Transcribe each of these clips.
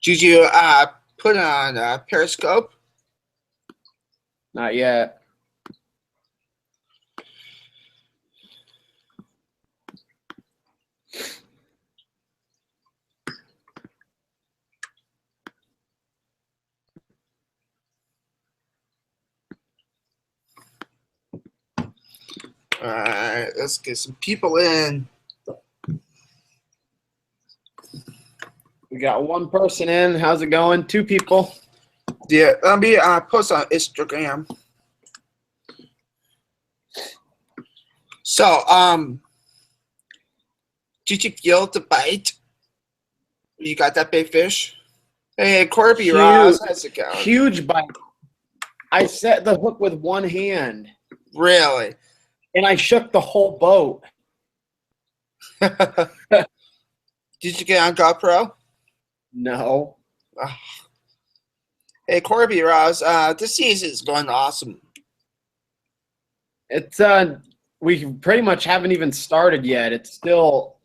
Did you put it on Periscope? Not yet. All right, let's get some people in. We got one person in. How's it going? 2 people. Yeah, let me post on Instagram. So, did you feel the bite? You got that big fish? Hey, Corby Ross, how's it going? Huge bite. I set the hook with one hand. Really? And I shook the whole boat. Did you get on GoPro? No. Oh. Hey, Corby Ross, this season is going awesome. It's we pretty much haven't even started yet. It's still,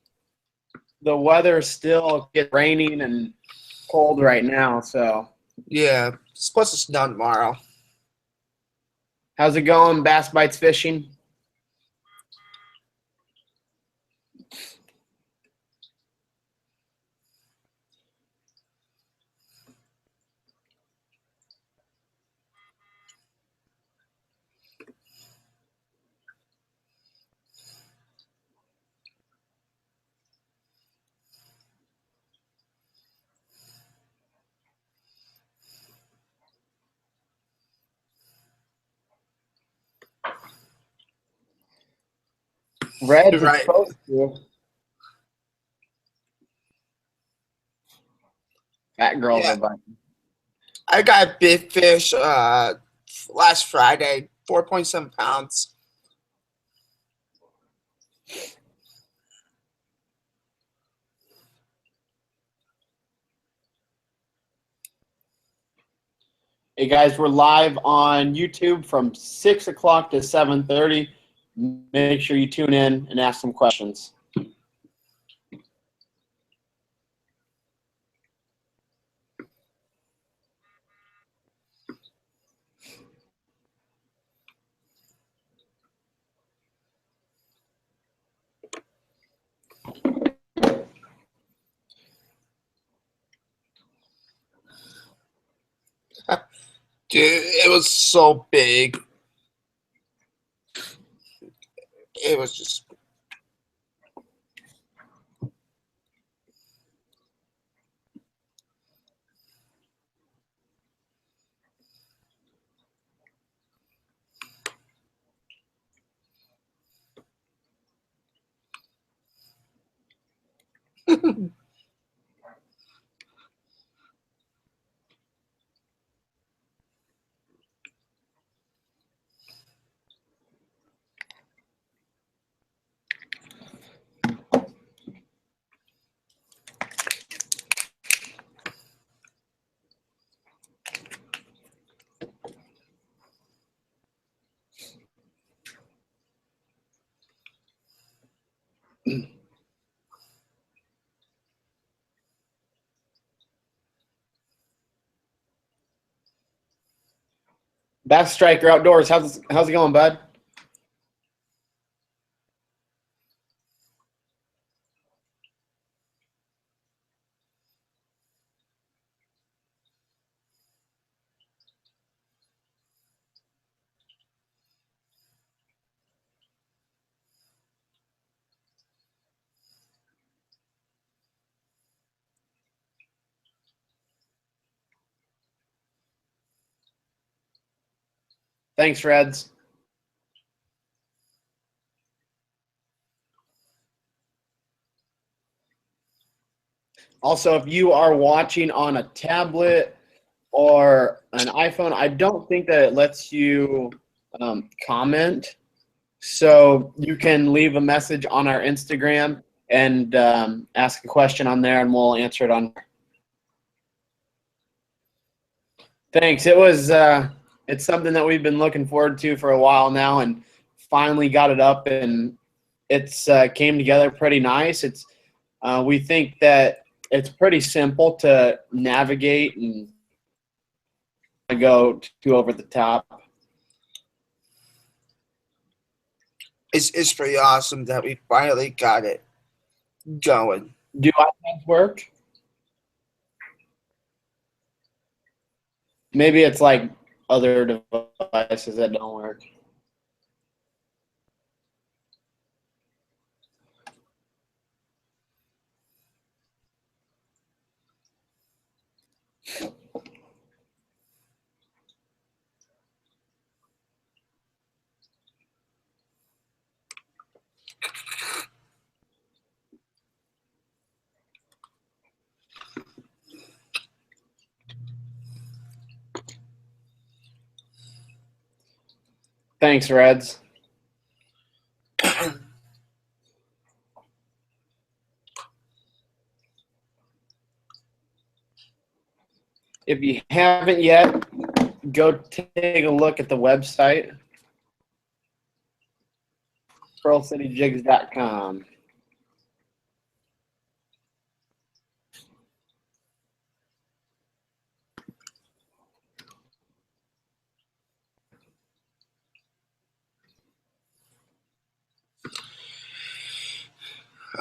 the weather still gets raining and cold right now, so. Yeah, it's supposed to snow tomorrow. How's it going, Bass Bites Fishing? Red's Right. supposed to. Fat girls are biting. I got big fish last Friday, 4.7 pounds. Hey guys, we're live on YouTube from 6 o'clock to 7:30. Make sure you tune in and ask some questions. Dude, it was so big. It was just. Bass Striker Outdoors, how's it going, bud? Thanks, Reds. Also, if you are watching on a tablet or an iPhone, I don't think that it lets you comment. So you can leave a message on our Instagram and ask a question on there, and we'll answer it on there. Thanks. It was it's something that we've been looking forward to for a while now, and finally got it up, and it's came together pretty nice. It's We think that it's pretty simple to navigate and go too over the top. It's pretty awesome that we finally got it going. Do iPhones work? Maybe it's like other devices that don't work. Thanks, Reds. If you haven't yet, go take a look at the website, pearlcityjigs.com.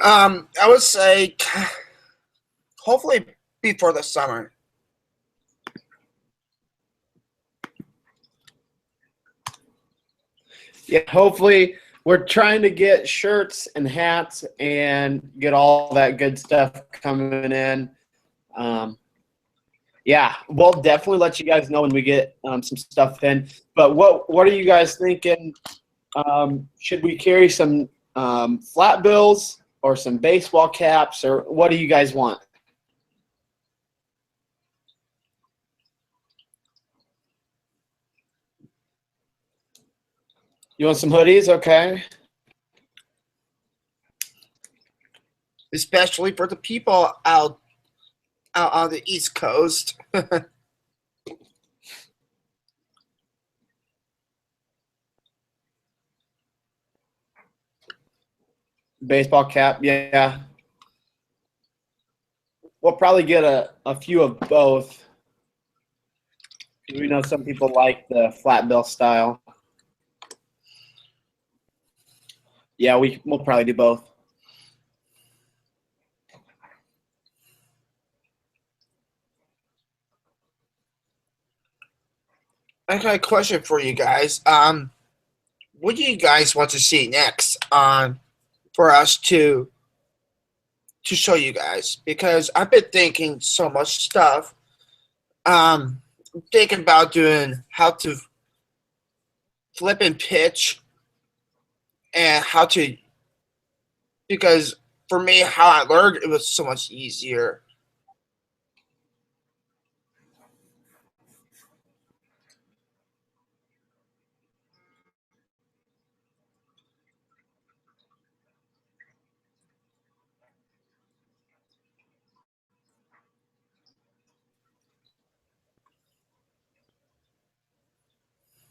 I would say hopefully before the summer. Yeah, hopefully we're trying to get shirts and hats and get all that good stuff coming in. Yeah, we'll definitely let you guys know when we get some stuff in. But what are you guys thinking? Should we carry some flat bills or some baseball caps, or what do you guys want? You want some hoodies? Okay. Especially for the people out on the East Coast. Baseball cap, yeah. We'll probably get a few of both. We know some people like the flat bill style. Yeah, we'll probably do both. I got a question for you guys. What do you guys want to see next for us to show you guys? Because I've been thinking so much stuff. Thinking about doing how to flip and pitch and how to, because for me, how I learned, it was so much easier.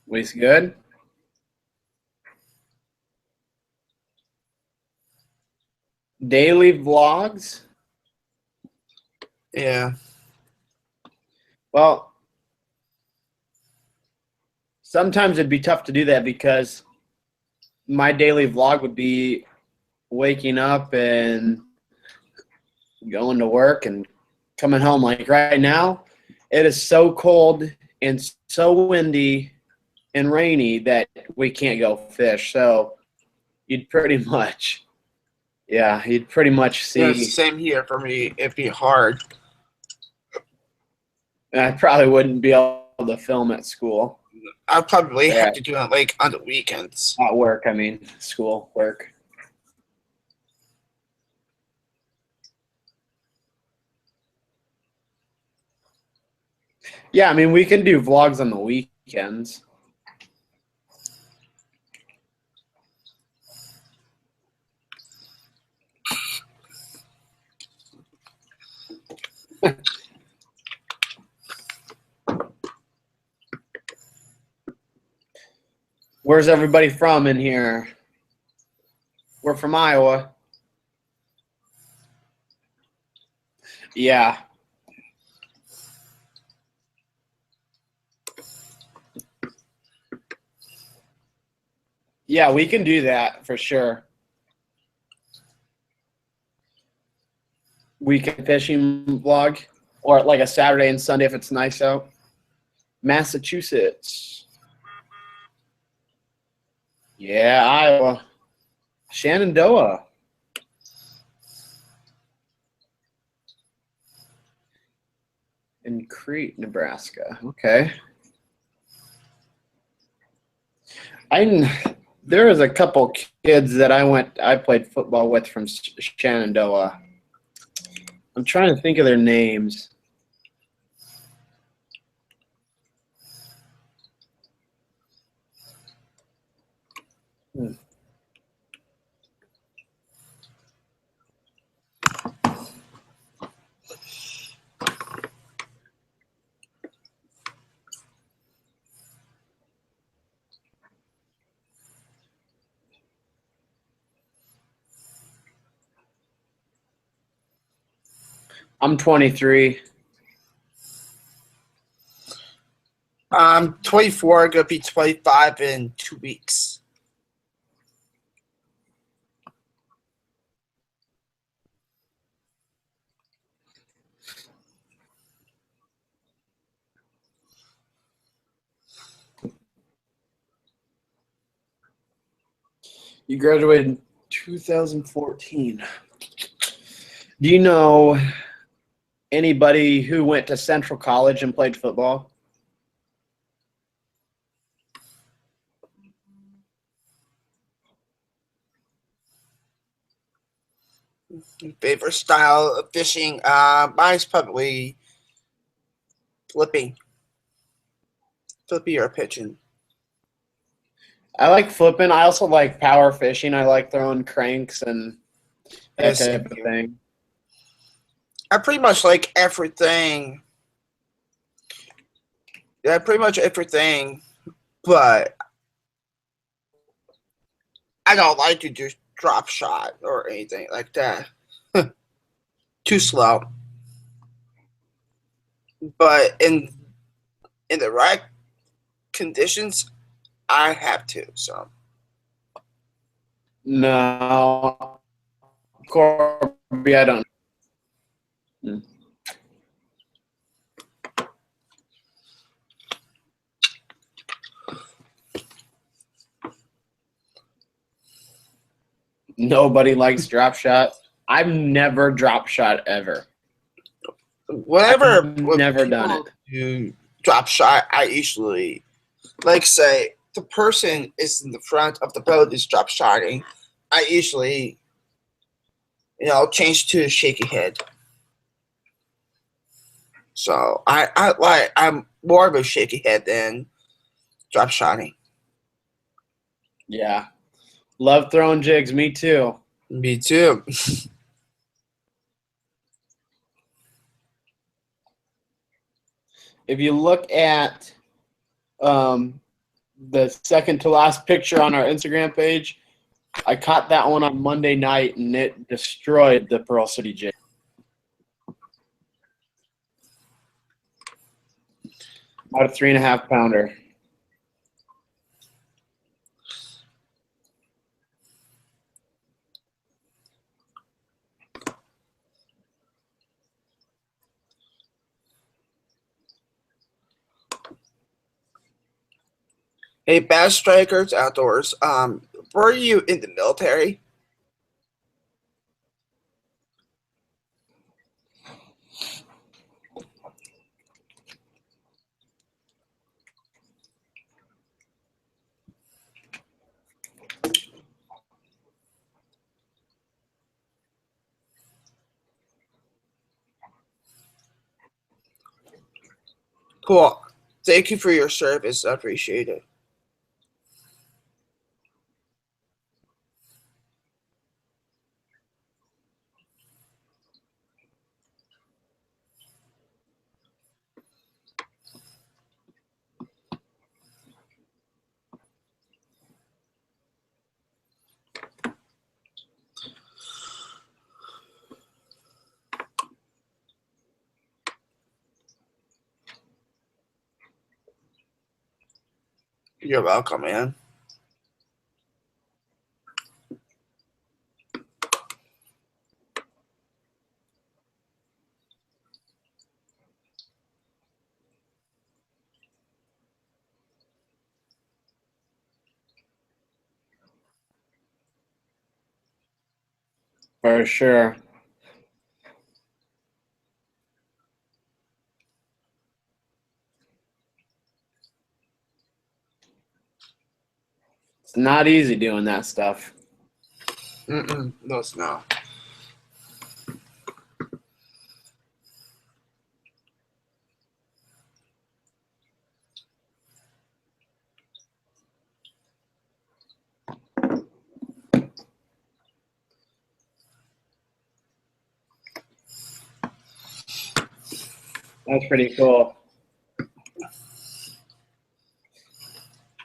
Looks good. Daily vlogs. Yeah. Well, sometimes it'd be tough to do that because my daily vlog would be waking up and going to work and coming home. Like right now, it is so cold and so windy and rainy that we can't go fish. So you'd pretty much, yeah, you'd pretty much see. Yeah, same here for me. It'd be hard. I probably wouldn't be able to film at school. I'd probably have to do it like on the weekends. At work, I mean, school, work. Yeah, I mean, we can do vlogs on the weekends. Where's everybody from in here? We're from Iowa. Yeah. Yeah, we can do that for sure. Weekend fishing vlog, or like a Saturday and Sunday if it's nice out. Massachusetts. Yeah, Iowa. Shenandoah. And Crete, Nebraska. Okay. There was a couple kids that I played football with from Shenandoah. I'm trying to think of their names. I'm 23. I'm 24, gonna be 25 in 2 weeks. You graduated in 2014. Do you know anybody who went to Central College and played football? Favorite style of fishing? Mine's probably flipping or pitching. I like flipping. I also like power fishing. I like throwing cranks and that type of thing. I pretty much like everything. Yeah, pretty much everything, but I don't like to do drop shot or anything like that. Too slow. But in the right conditions, I have to. So No, Corby, I don't. Nobody likes drop shot. I've never drop shot ever. whenever never done it. You drop shot, I usually like say the person is in the front of the boat is drop shotting. I usually, change to a shaky head. So I'm more of a shaky head than drop shotting. Yeah. Love throwing jigs. Me too. Me too. If you look at the second to last picture on our Instagram page, I caught that one on Monday night, and it destroyed the Pearl City jig. About a 3.5 pounder. Hey, Bass Strikers Outdoors. Were you in the military? Cool. Thank you for your service. I appreciate it. You're welcome, man. For sure. It's not easy doing that stuff. No, it's not. That's pretty cool.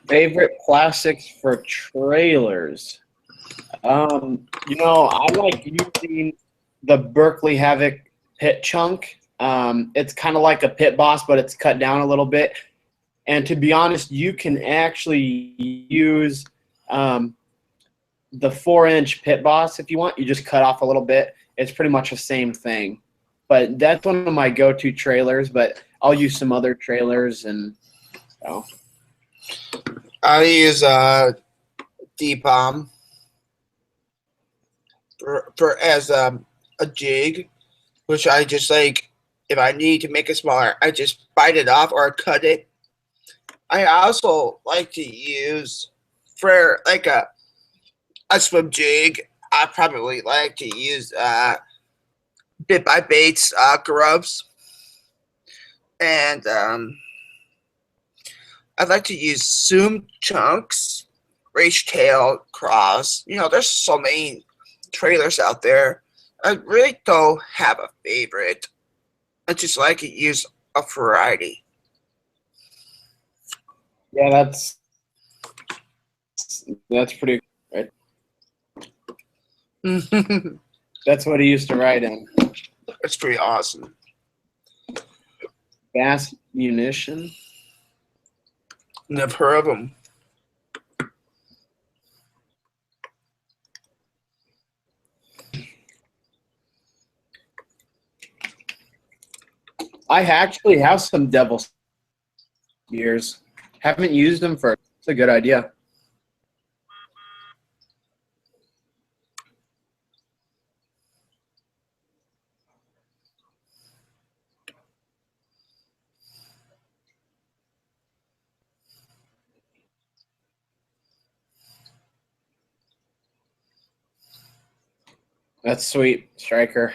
Favorite plastics for trailers? You know, I like using the Berkeley Havoc pit chunk. It's kind of like a pit boss, but it's cut down a little bit. And to be honest, you can actually use the 4-inch pit boss if you want. You just cut off a little bit. It's pretty much the same thing. But that's one of my go-to trailers, but I'll use some other trailers and so. I use D-Palm for as a jig, which I just like, if I need to make it smaller, I just bite it off or cut it. I also like to use for like a swim jig. I probably like to use Bit by Baits grubs, and I'd like to use Zoom chunks, race tail, cross. You know, there's so many trailers out there. I really don't have a favorite. I just like to use a variety. Yeah, that's pretty right. That's what he used to ride in. It's pretty awesome. Bass munition. Never heard of them. I actually have some devil spears. Haven't used them for. It's a good idea. That's sweet, Striker.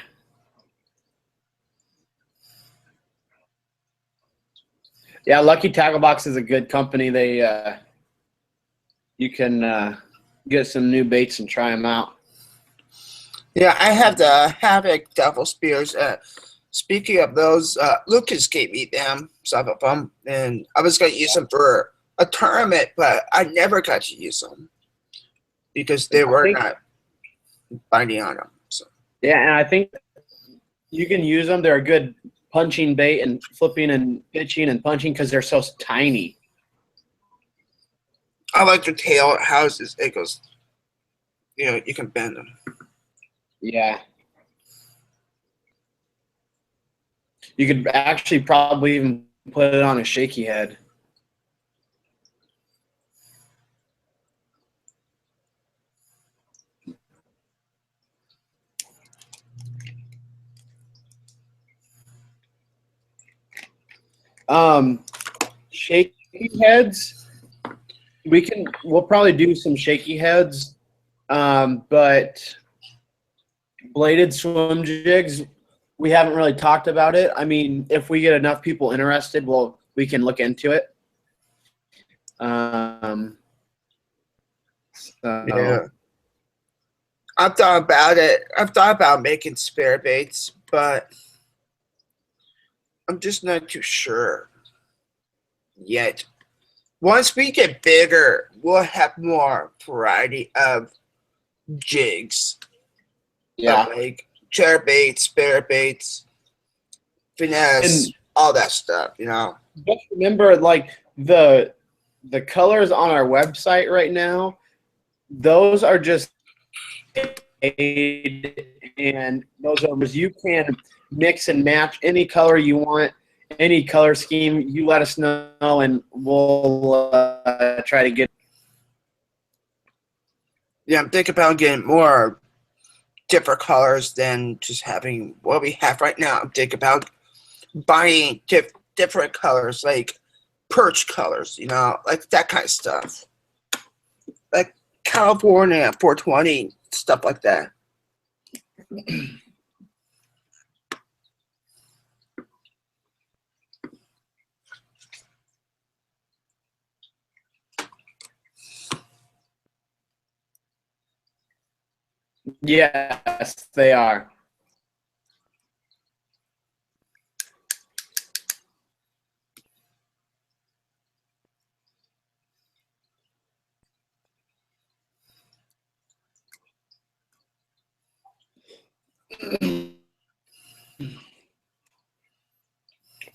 Yeah, Lucky Tackle Box is a good company. They you can get some new baits and try them out. Yeah, I have the Havoc Devil Spears. Speaking of those, Lucas gave me them, some of them, and I was going to use them for a tournament, but I never got to use them because they were not binding on them. So. Yeah, and I think you can use them. They're a good punching bait and flipping and pitching and punching because they're so tiny. I like the tail houses. It goes, you know, you can bend them. Yeah. You could actually probably even put it on a shaky head. Shaky heads. We'll probably do some shaky heads, but bladed swim jigs, we haven't really talked about it. I mean, if we get enough people interested, we can look into it. Yeah. I've thought about it. I've thought about making spare baits, but I'm just not too sure yet. Once we get bigger, we'll have more variety of jigs. Yeah. Like chair baits, spare baits, finesse, And all that stuff, you know. just remember, like, the the colors on our website right now, those are just and those are you can mix and match any color you want, any color scheme. You let us know, and we'll try to get. Yeah, I'm thinking about getting more different colors than just having what we have right now. I'm thinking about buying different colors, like perch colors, like that kind of stuff. Like California 420, stuff like that. Yes, they are.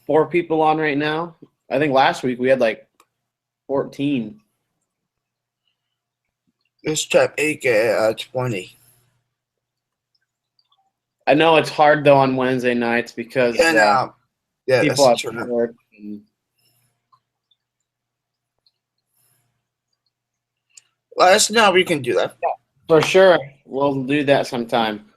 Four people on right now. I think last week we had like 14. Let's try to make it 20. I know it's hard though on Wednesday nights because Yeah, people have true. work. Let us know we can do that. For sure, we'll do that sometime.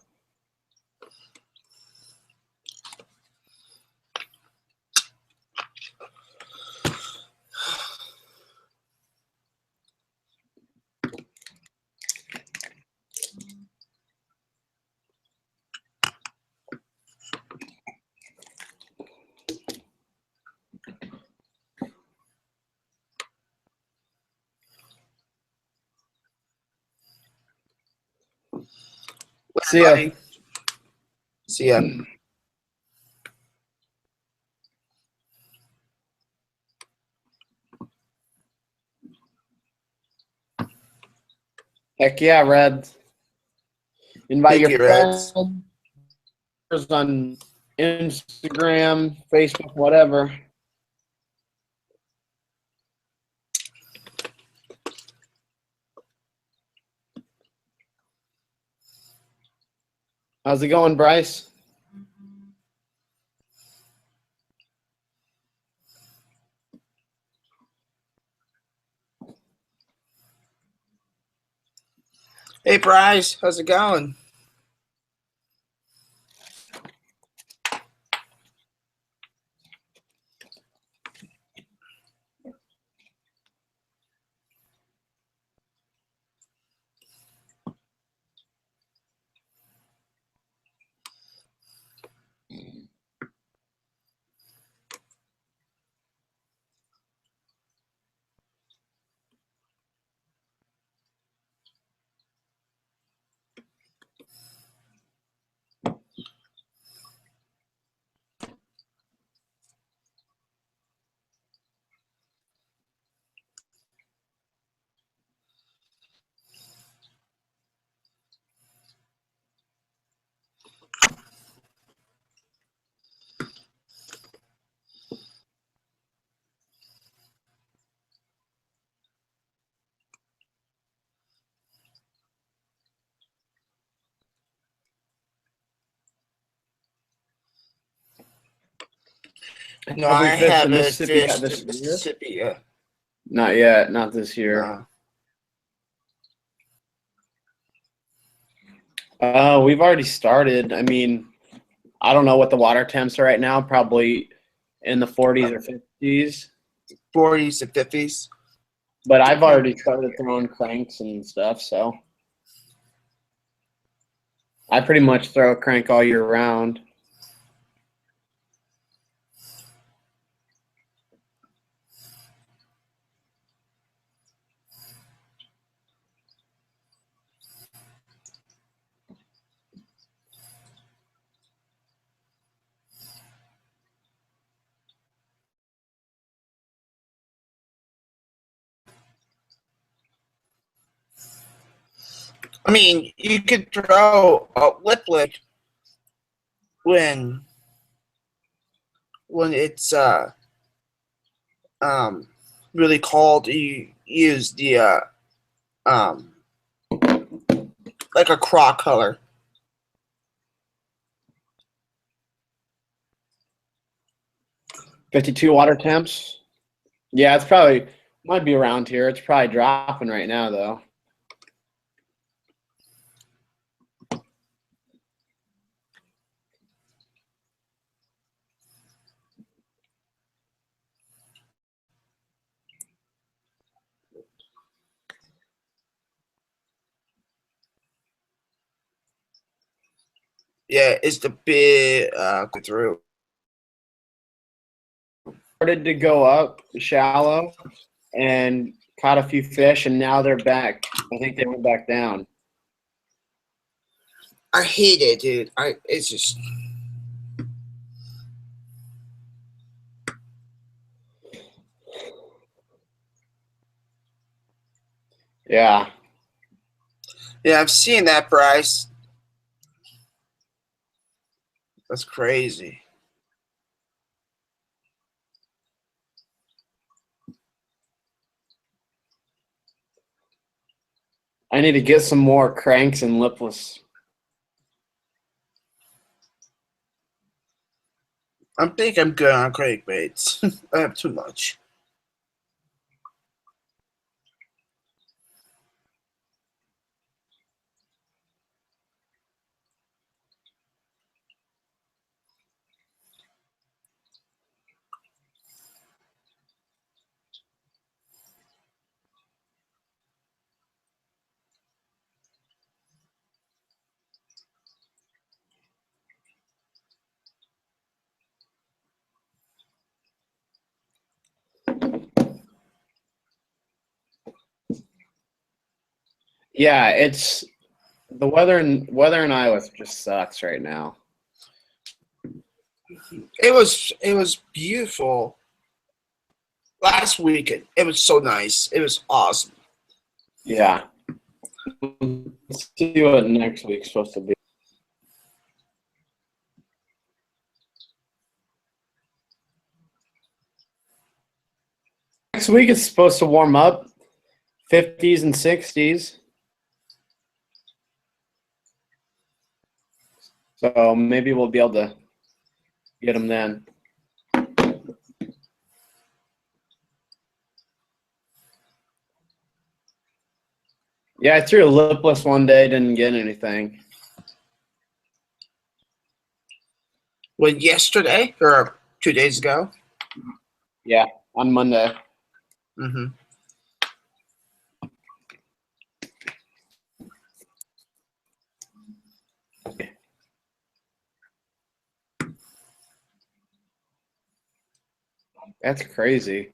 See ya. See ya. Heck yeah, Red. Invite Thank your you, Reds. friends on Instagram, Facebook, whatever. How's it going, Bryce? Hey, Bryce, how's it going? No, Have I we fished in haven't Mississippi yet fished this in year? Mississippi yet. Not yet, not this year. We've already started. I mean, I don't know what the water temps are right now. Probably in the 40s or 50s. 40s and 50s. But I've already started throwing cranks and stuff, so I pretty much throw a crank all year round. I mean, you could throw a liplet when it's really cold, you use the like a croc color. .52 water temps. Yeah, it's probably might be around here. It's probably dropping right now though. Yeah, it's the big through. Started to go up shallow and caught a few fish, and now they're back. I think they went back down. I hate it, dude. It's just. Yeah. Yeah, I've seen that price. That's crazy. I need to get some more cranks and lipless. I think I'm good on crankbaits. I have too much. Yeah, it's the weather in Iowa just sucks right now. It was beautiful last weekend. It was so nice. It was awesome. Yeah. Let's see what next week's supposed to be. Next week it's supposed to warm up, 50s and 60s. So maybe we'll be able to get them then. Yeah, I threw a lipless one day, didn't get anything. When yesterday or 2 days ago? Yeah, on Monday. Mm-hmm. That's crazy.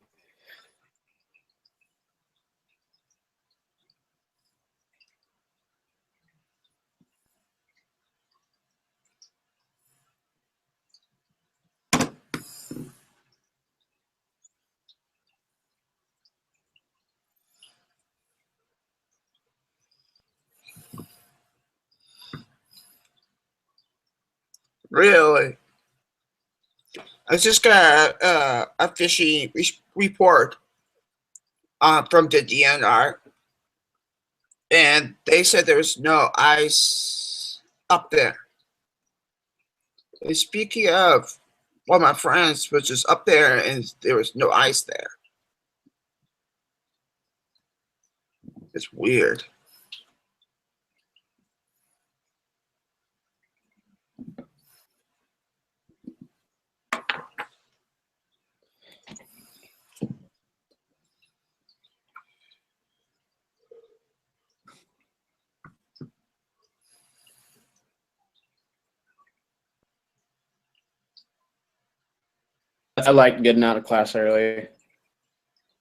Really? I just got a fishing report from the DNR, and they said there was no ice up there. And speaking of, one of my friends was just up there, and there was no ice there. It's weird. I like getting out of class early.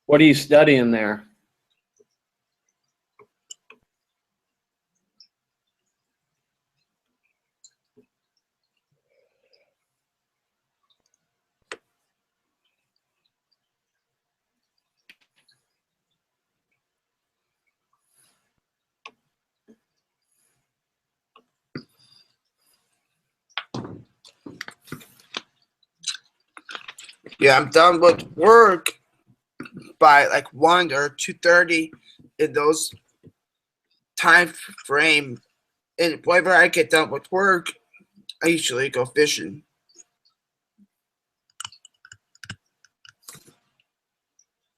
What are you studying there? Yeah, I'm done with work, by like 1 or 2:30 in those time frame. And whenever I get done with work, I usually go fishing.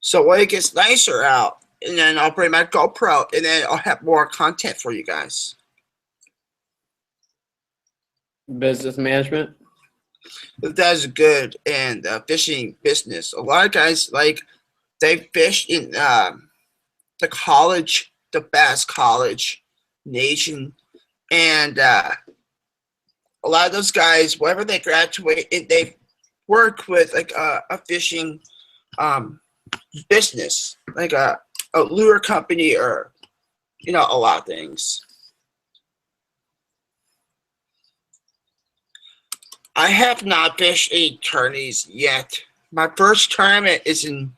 So when it gets nicer out, and then I'll bring my GoPro, and then I'll have more content for you guys. Business management. That is good in the fishing business. A lot of guys they fish in the college, the best college nation, and a lot of those guys, whenever they graduate, they work with like a fishing business, like a lure company, or a lot of things. I have not fished any tourneys yet. My first tournament is in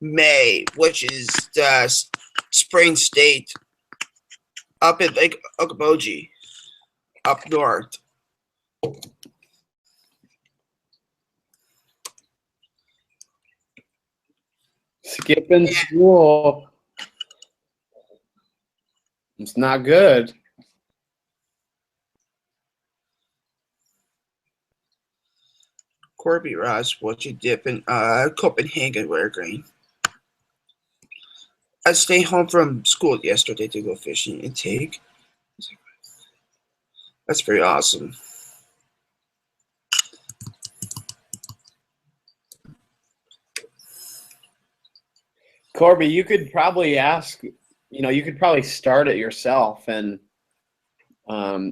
May, which is the Spring State up in Lake Okoboji, up north. Skipping school. It's not good. Corby Ross, what you dip in Copenhagen wintergreen. I stayed home from school yesterday to go fishing and take. That's pretty awesome. Corby, you could probably ask, you could probably start it yourself, and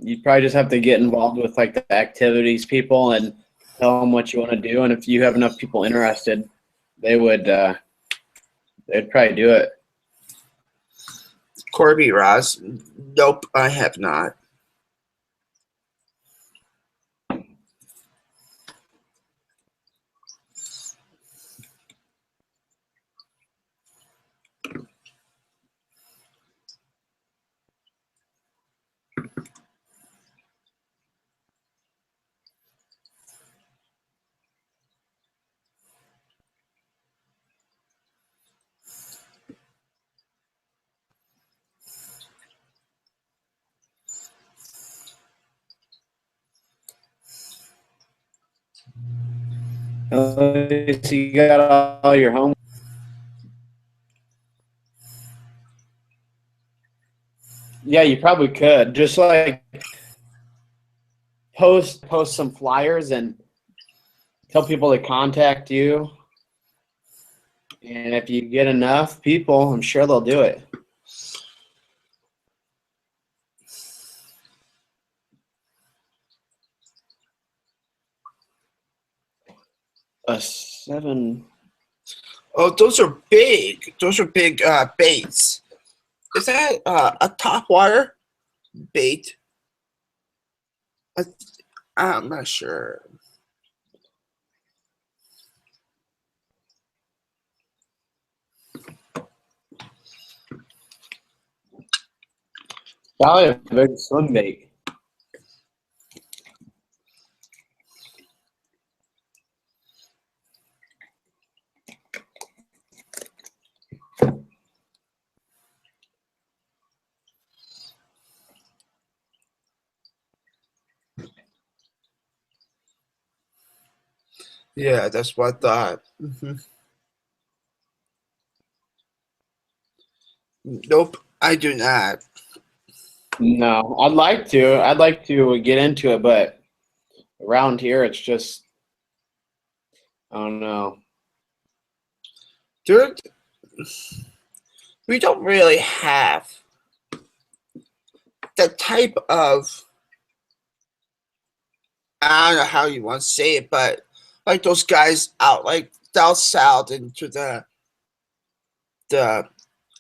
you'd probably just have to get involved with like the activities people and tell them what you want to do. And if you have enough people interested, they'd probably do it. Corby Ross, nope, I have not. So you got all your homework. Yeah, you probably could. Just like post some flyers and tell people to contact you. And if you get enough people, I'm sure they'll do it. A 7. Oh, those are big. Those are big baits. Is that a top water bait? I'm not sure. Probably a big swim bait. Yeah, that's what I thought. Nope, I do not. No, I'd like to. I'd like to get into it, but around here it's just, I don't know. Dude, we don't really have the type of, I don't know how you want to say it, but like those guys out like down south into the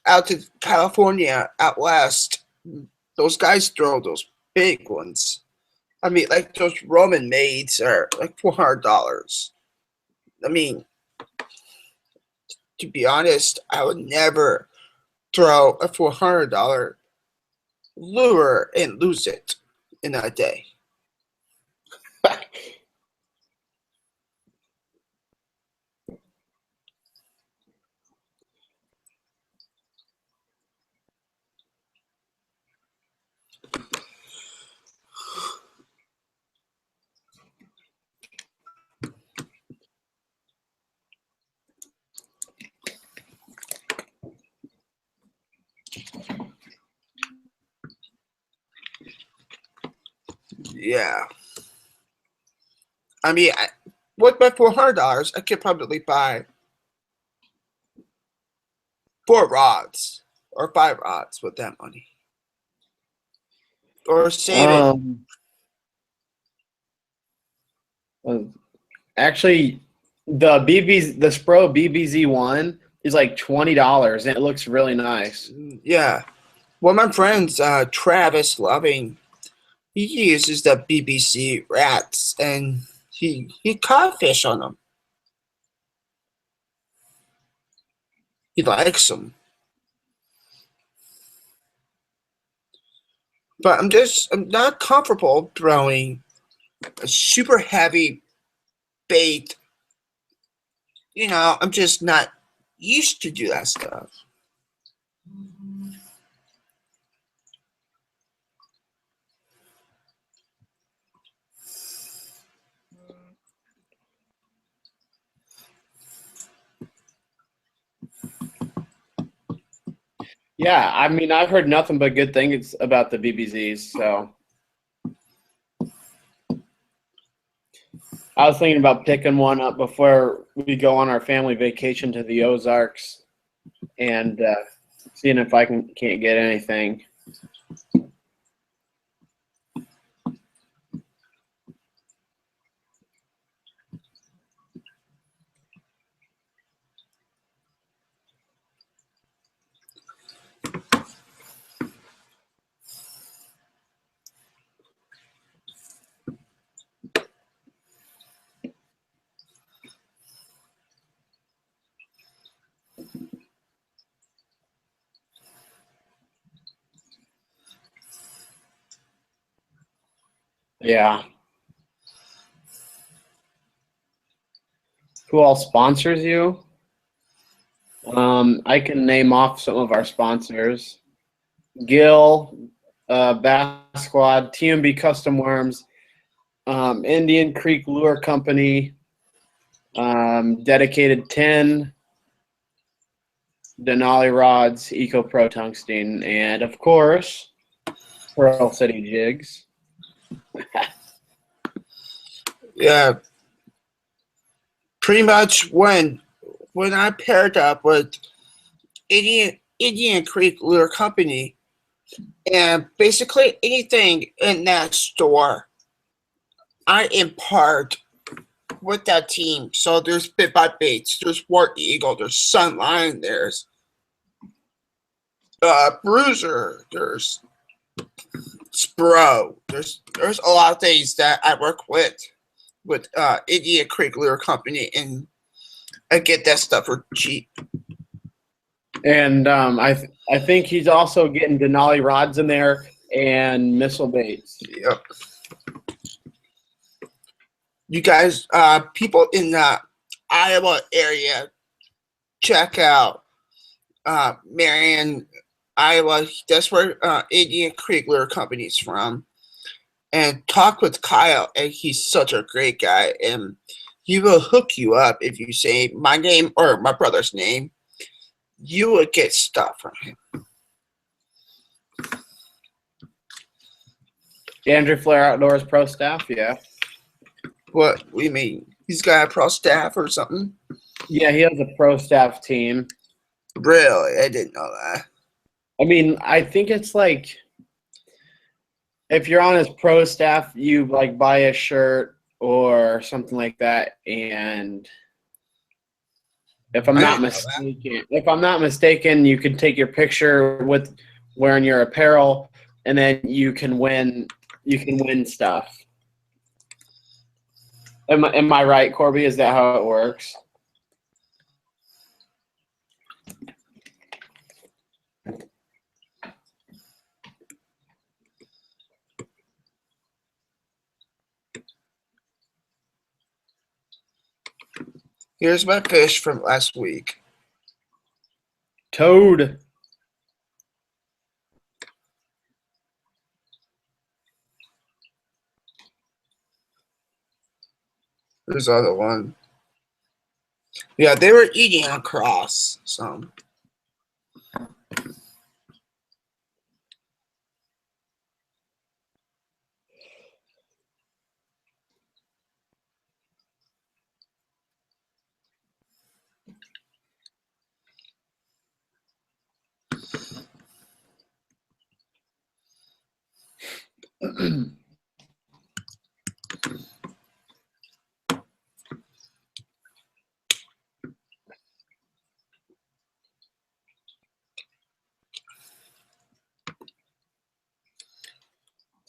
out to California out west. Those guys throw those big ones. I mean, like those Roman maids are like $400. I mean, to be honest, I would never throw a $400 lure and lose it in a day. Yeah. I mean, with my $400, I could probably buy 4 rods or 5 rods with that money, or save it. Actually, the Spro BBZ1 is like $20, and it looks really nice. Yeah. One of my friends, Travis Loving, he uses the BBC rats, and he caught fish on them. He likes them. But I'm not comfortable throwing a super heavy bait. You know, I'm just not used to do that stuff. Yeah, I mean, I've heard nothing but good things about the BBZs, so I was thinking about picking one up before we go on our family vacation to the Ozarks and seeing if I can't get anything. Yeah. Who all sponsors you? I can name off some of our sponsors: Gill, Bass Squad, TMB Custom Worms, Indian Creek Lure Company, Dedicated 10, Denali Rods, Pro Tungsten, and of course, Pearl City Jigs. Yeah. Pretty much when I paired up with Indian Creek Lure Company, and basically anything in that store, I impart with that team. So there's Bit by Baits, there's War Eagle, there's Sunline, there's Bruiser, there's Spro. There's a lot of things that I work with Indian Creek Lure Company, and I get that stuff for cheap. And I think he's also getting Denali Rods in there and missile baits. Yep. You guys, people in the Iowa area, check out Marion, Iowa. That's where Indian Creek Lure Company's from. And talk with Kyle, and he's such a great guy, and he will hook you up if you say my name or my brother's name. You will get stuff from him. Andrew Flair Outdoors Pro Staff, yeah. What do you mean? He's got a pro staff or something? Yeah, he has a pro staff team. Really? I didn't know that. I mean, I think it's like if you're on his pro staff, you like buy a shirt or something like that, and if I'm not mistaken, you can take your picture with wearing your apparel, and then you can win stuff. Am I right, Corby? Is that how it works? Here's my fish from last week. Toad. There's the other one. Yeah, they were eating across some. See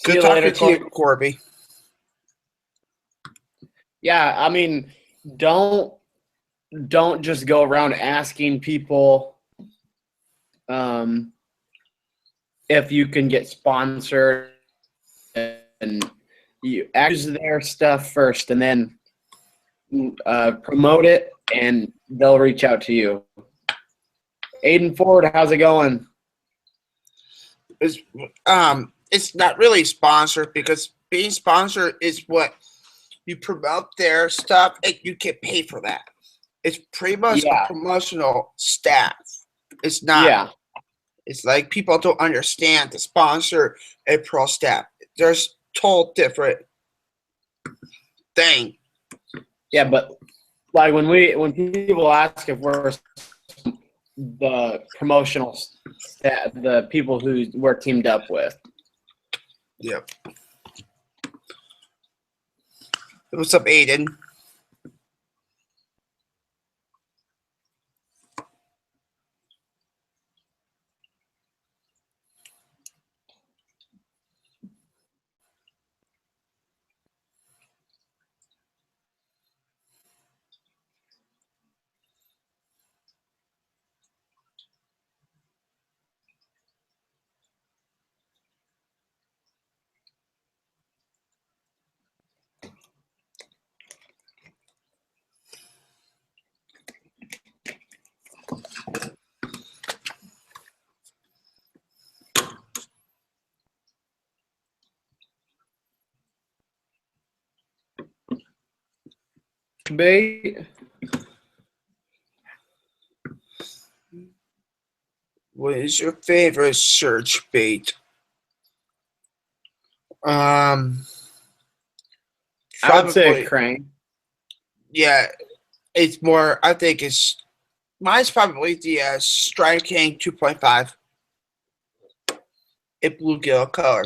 Good you later, talking to you, Corey. Corby. Yeah, I mean, don't just go around asking people if you can get sponsored, and you use their stuff first and then promote it, and they'll reach out to you. Aiden Ford, how's it going? It's not really sponsored because being sponsored is what you promote their stuff and you get paid for that. It's pretty much a promotional staff. It's not. Yeah. It's like people don't understand the sponsor a pro staff. There's total different thing. Yeah, but like when people ask if we're the promotional staff, the people who we're teamed up with. Yep. What's up, Aiden? Bait. What is your favorite search bait? I would say Probably. a crane. Yeah, it's more. I think it's mine's probably the Strike King 2.5. A bluegill color.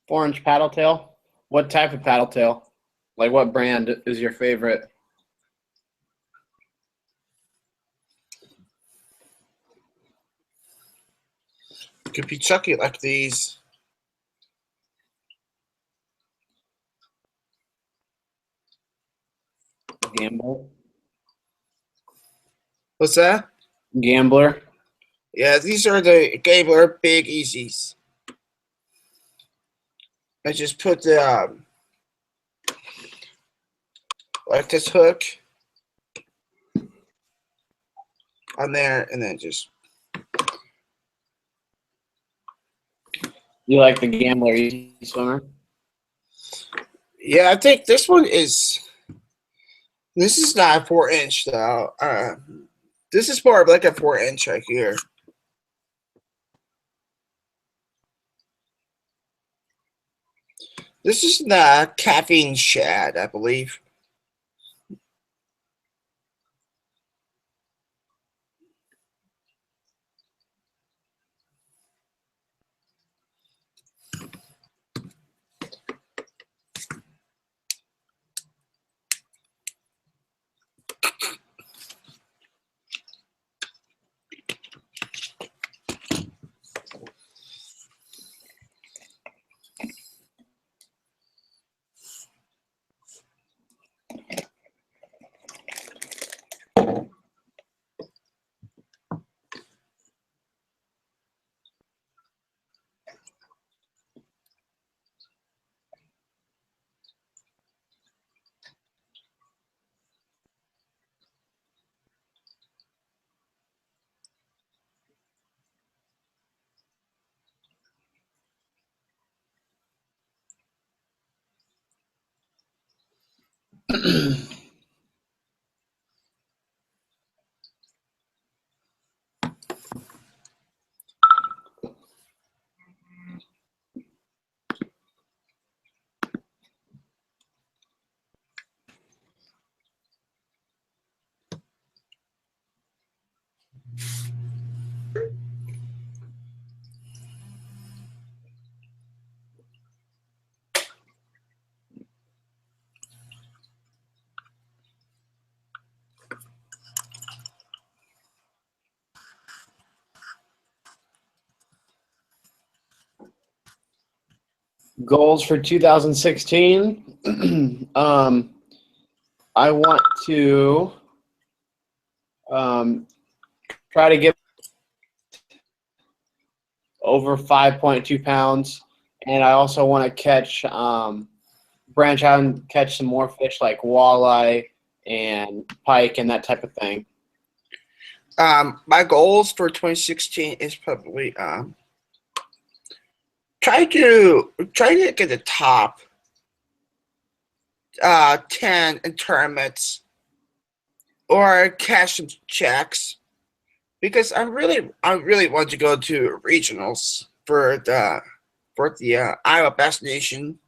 Orange paddle tail. What type of paddle tail? Like what brand is your favorite? Could be chucky like these. Gambler. What's that? Gambler. Yeah, these are the Gabler Big Easies. I just put the like this hook on there, and then just. You like the Gambler Easy Swimmer? Yeah, I think this one is. This is not a 4-inch though. This is more of like a 4-inch right here. This is the caffeine shad, I believe. Goals for 2016. I want to try to get over 5.2 pounds, and I also want to catch, branch out and catch some more fish like walleye and pike and that type of thing. My goals for 2016 is probably try to get the top 10 in tournaments or cash some checks, because I really want to go to regionals for the Iowa Bass Nation,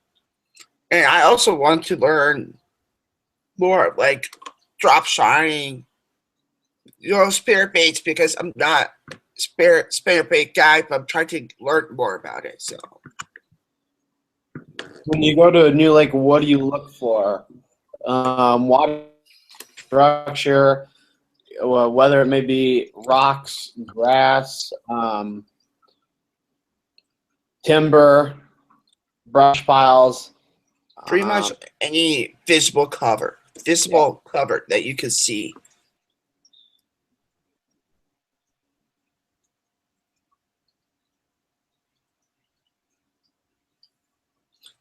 and I also want to learn more like drop shotting, spinner baits, because I'm not spinner bait guy, but I'm trying to learn more about it. So when you go to a new lake, what do you look for? Water structure, whether it may be rocks, grass, timber, brush piles. pretty much any visible cover that you can see.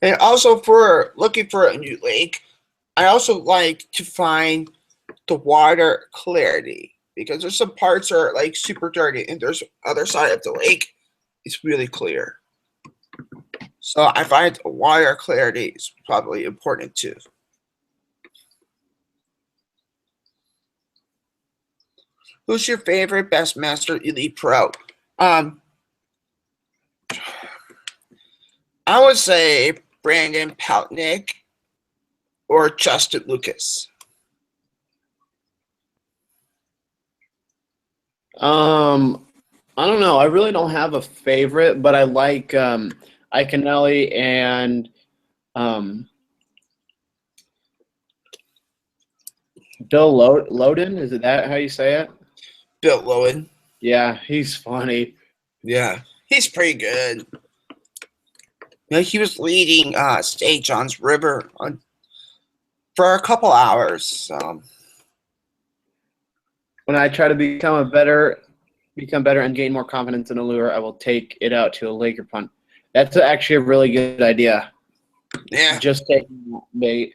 And also, for looking for a new lake, I also like to find the water clarity, because there's some parts that are like super dirty, and there's other side of the lake it's really clear. So I find water clarity is probably important too. Who's your favorite Bassmaster Elite Pro? I would say Brandon Poutnick or Justin Lucas. I don't know. I really don't have a favorite, but I like Iconelli and Bill Loden. Is it that how you say it? Bill Lowen. Yeah, he's funny. Yeah, he's pretty good. You know, he was leading St. John's River for a couple hours. So When I try to become better and gain more confidence in a lure, I will take it out to a lake or pond. That's actually a really good idea. yeah. Just taking bait.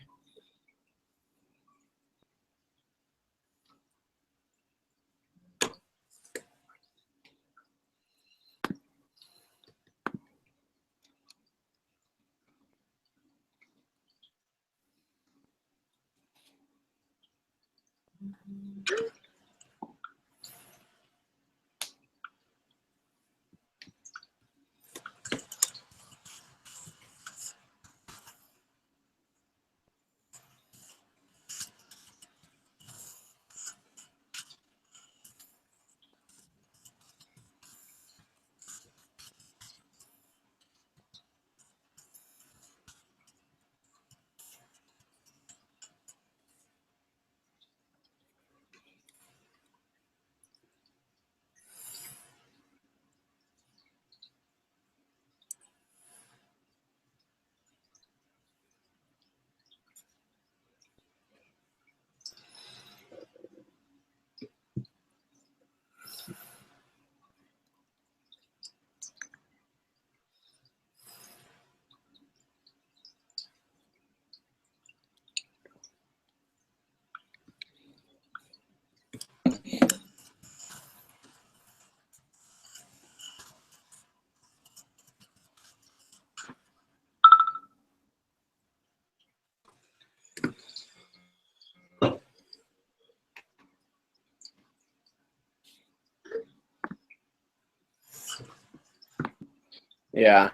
Yeah.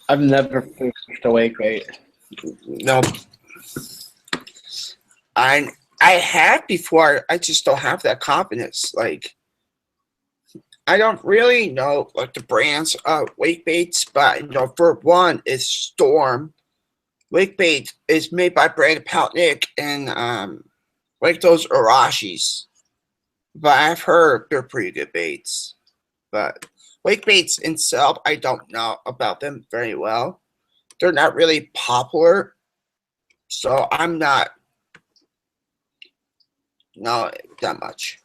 I've never fished a wake bait. No, I have before. I just don't have that confidence. Like, I don't really know like the brands of wake baits, but you know, for one, it's Storm. Wake bait is made by Brandon Paltnick and like those Arashis. But I've heard they're pretty good baits. But wake baits itself, I don't know about them very well. They're not really popular, so I'm not that much.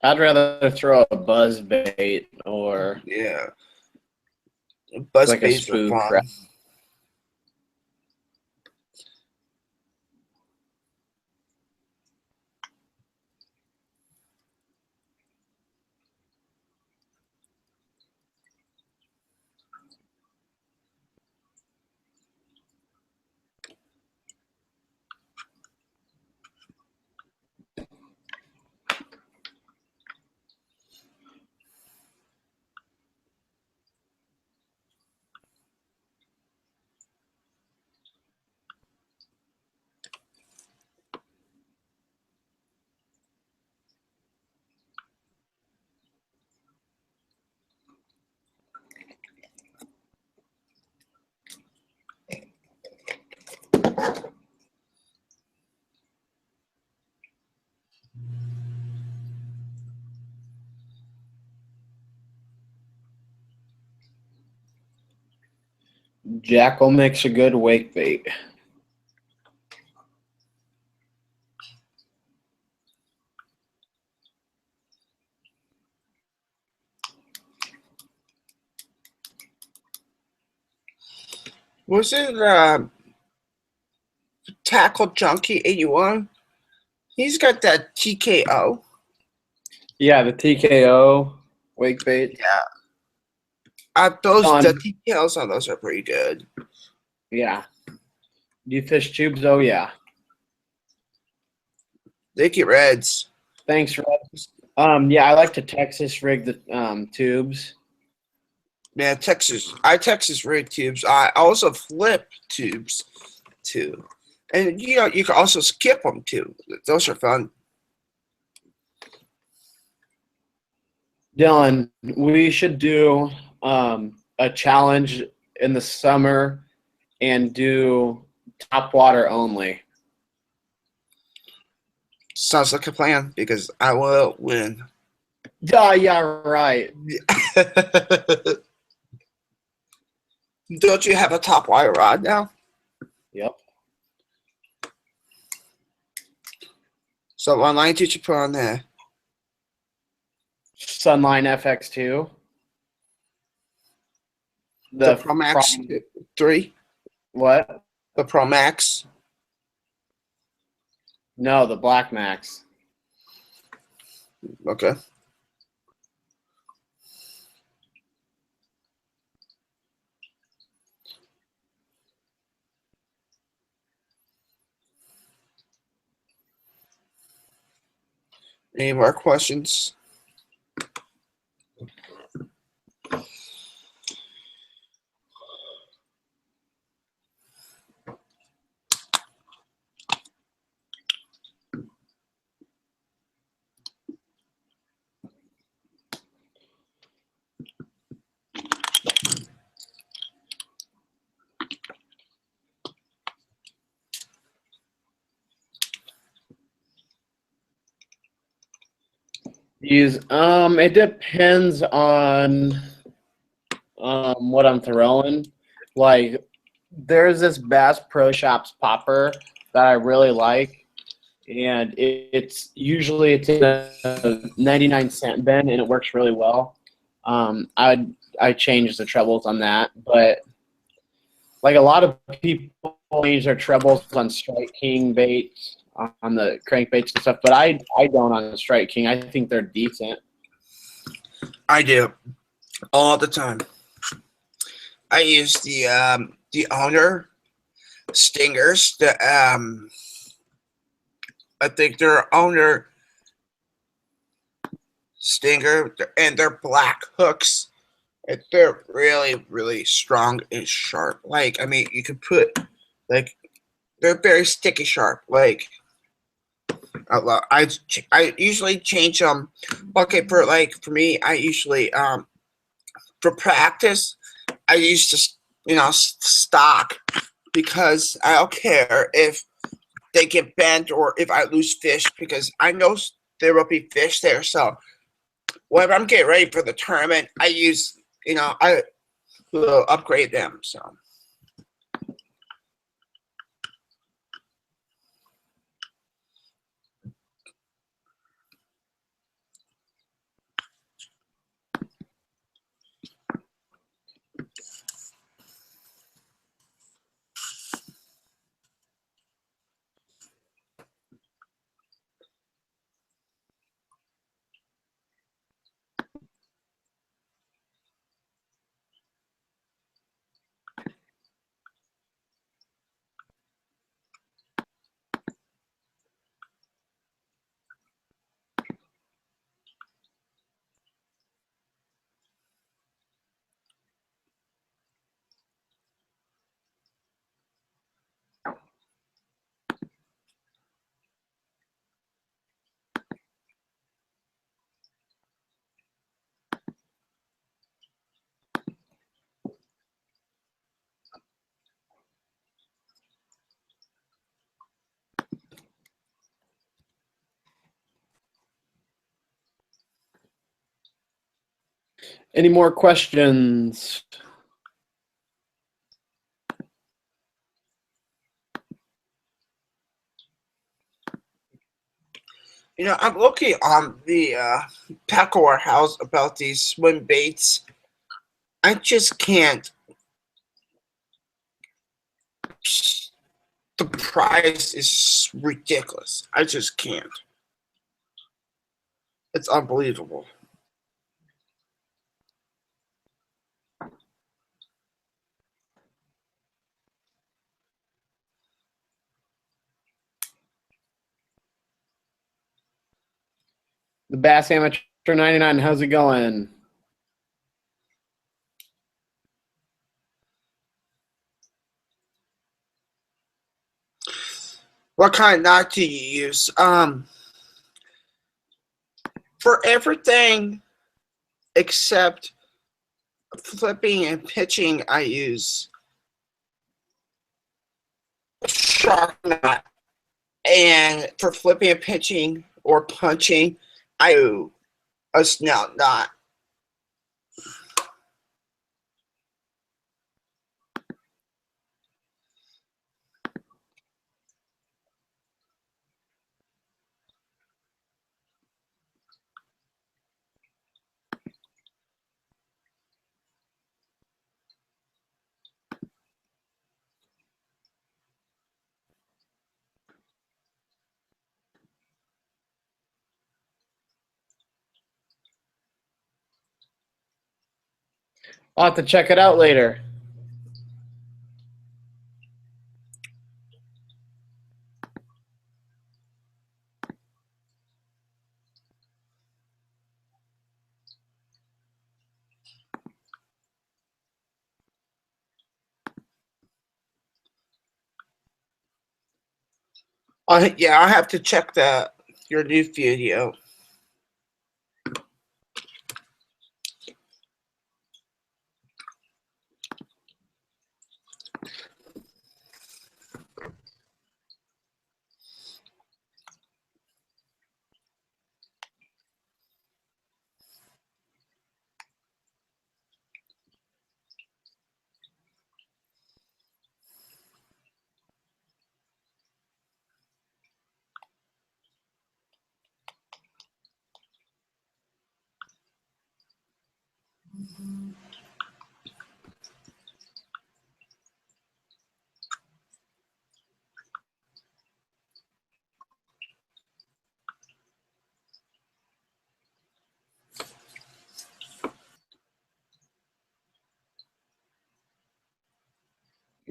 I'd rather throw a buzz bait or Yeah, buzz like a baits are spook. fun. Jackal makes a good wake bait. Was it Tackle Junkie 81? He's got that TKO. Yeah, the TKO wake bait. Yeah. The details on those are pretty good. Yeah. Do you fish tubes? Oh, yeah. Thank you, Reds. Thanks, Reds. Yeah, I like to Texas rig the tubes. Yeah, I Texas rig tubes. I also flip tubes too. And you know, you can also skip them too. Those are fun. Dylan, we should do a challenge in the summer and do top water only. Sounds like a plan because I will win. Yeah, right. Don't you have a top wire rod now? Yep. So what line did you put on there? Sunline FX2. The Pro Max 3? What? The Pro Max? No, the Black Max. Okay. Any more questions? It depends on what I'm throwing. Like, there's this Bass Pro Shops popper that I really like, and it's usually in a 99-cent bin, and it works really well. I changed the trebles on that, but like a lot of people change their trebles on Strike King baits. on the crankbaits and stuff, but I don't on the Strike King. I think they're decent. I do all the time. I use the owner stingers. I think they're owner stinger and they're black hooks. They're really, really strong and sharp. Like, I mean, you can put, like, they're very sticky sharp. Like, I usually change them. Okay, for me, I usually for practice, I used to stock because I don't care if they get bent or if I lose fish because I know there will be fish there. So whenever I'm getting ready for the tournament, I use I will upgrade them. So. Any more questions? I'm looking on the Packawar house about these swim baits. I just can't. The price is ridiculous. I just can't. It's unbelievable. The Bass Amateur 99, how's it going? What kind of knot do you use? For everything except flipping and pitching, I use a shark knot. And for flipping and pitching or punching, I do a snout knot. I'll have to check it out later. Yeah, I have to check your new video.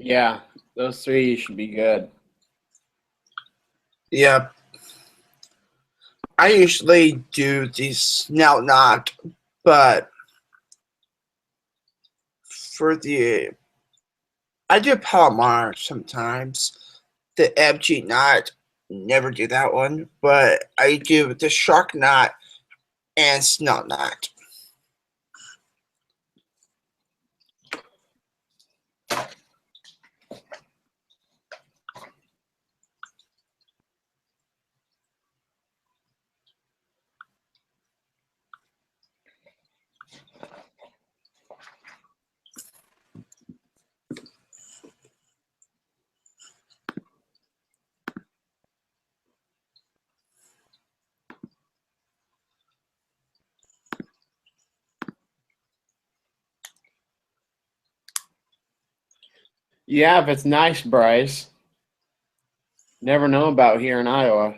Yeah, those three should be good. Yep. I usually do the snout knot, but for the I do Palomar sometimes. The FG knot, never do that one, but I do the shark knot and snout knot. Yeah, if it's nice, Bryce. Never know about here in Iowa.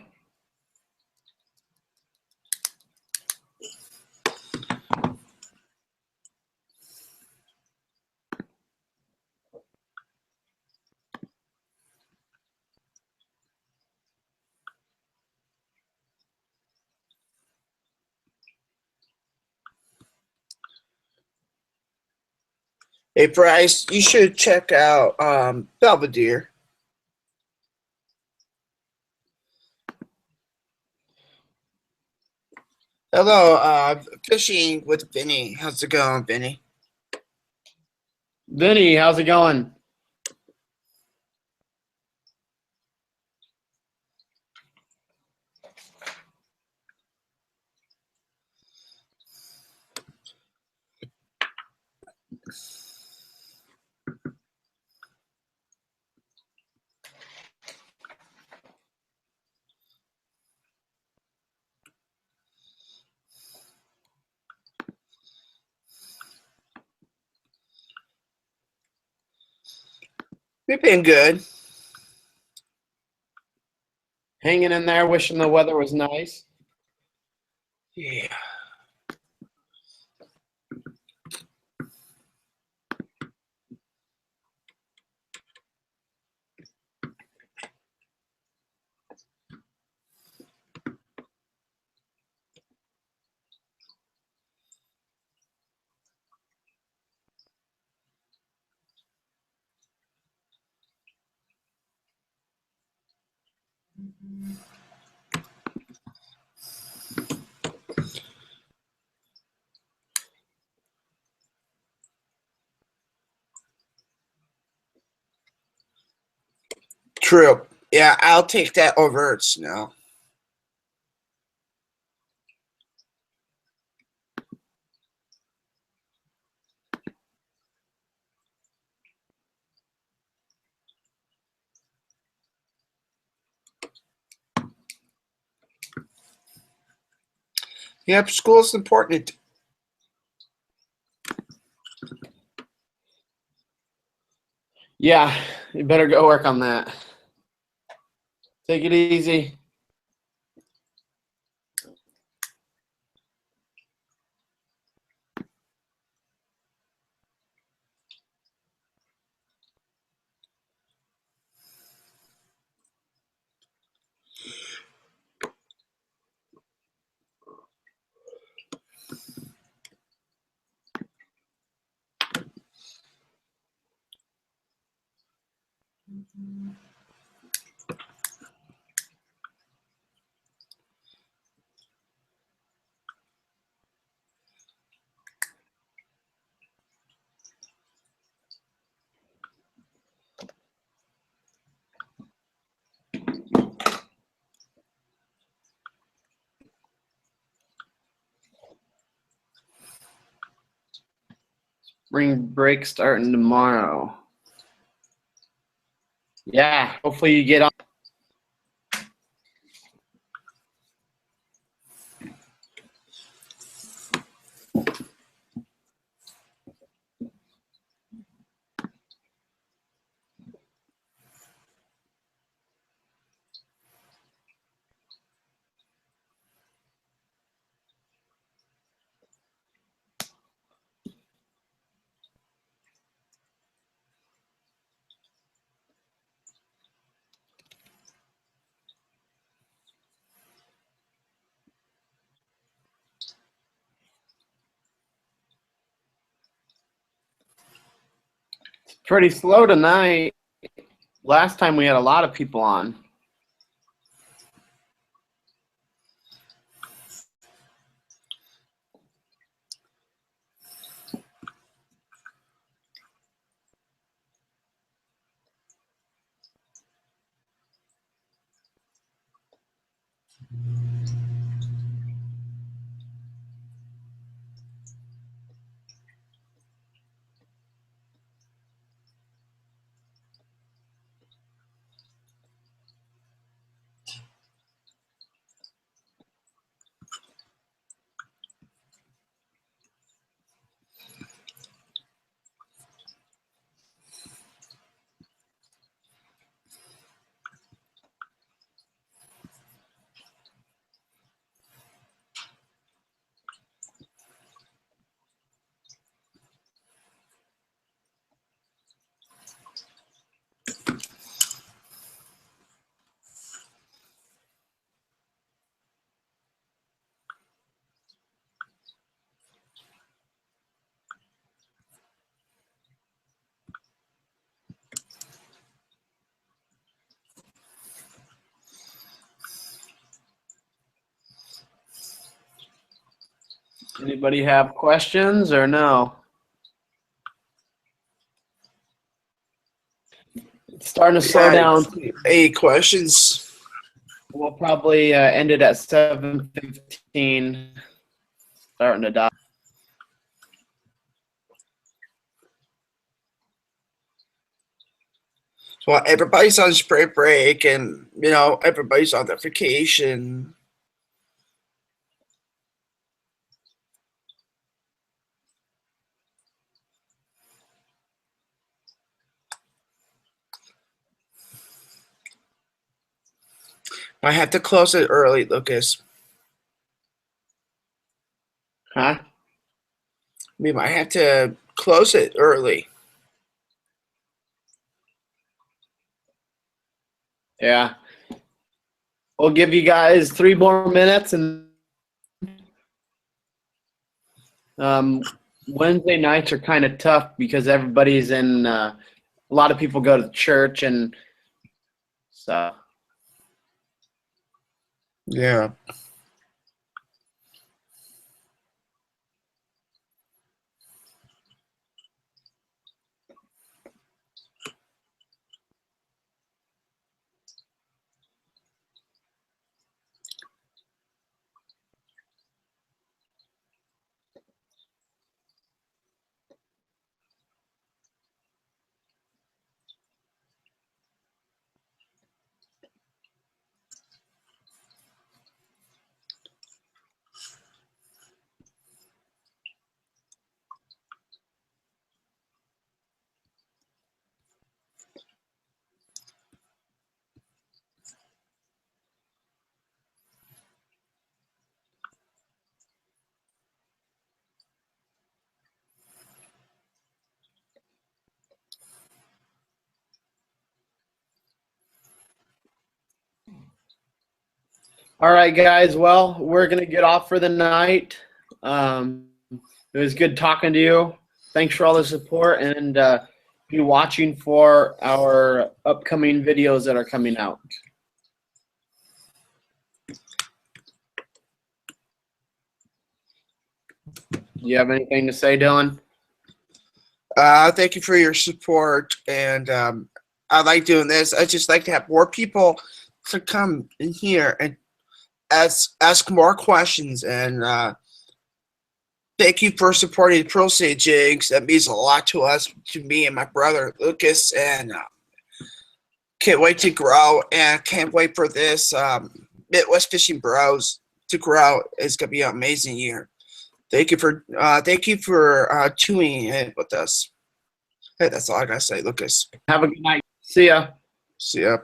Hey Bryce, you should check out Belvedere. Hello, fishing with Vinny. How's it going, Vinny? Vinny, how's it going? We've been good. Hanging in there, wishing the weather was nice. Yeah. True. Yeah, I'll take that over snow. Yep, school's important. Yeah, you better go work on that. Take it easy. Spring break starting tomorrow. Yeah, hopefully you get on. Pretty slow tonight. Last time we had a lot of people on. Anybody have questions or no? It's starting to slow down. 8 questions. We'll probably end it at 7:15. Starting to die. Well, everybody's on spring break, and you know everybody's on their vacation. Might have to close it early, Lucas. Huh? We might have to close it early. Yeah. We'll give you guys 3 more minutes, and Wednesday nights are kind of tough because everybody's in. A lot of people go to church, and so. Yeah. All right, guys. Well, we're going to get off for the night. It was good talking to you. Thanks for all the support, and be watching for our upcoming videos that are coming out. You have anything to say, Dylan? Thank you for your support, and I like doing this. I just like to have more people to come in here and ask more questions, and thank you for supporting the Pro Jigs. That means a lot to us, to me and my brother Lucas, and can't wait to grow, and can't wait for this Midwestfishingbros to grow. It's gonna be an amazing year. Thank you for tuning in with us. Hey, that's all I gotta say, Lucas. Have a good night. See ya. See ya.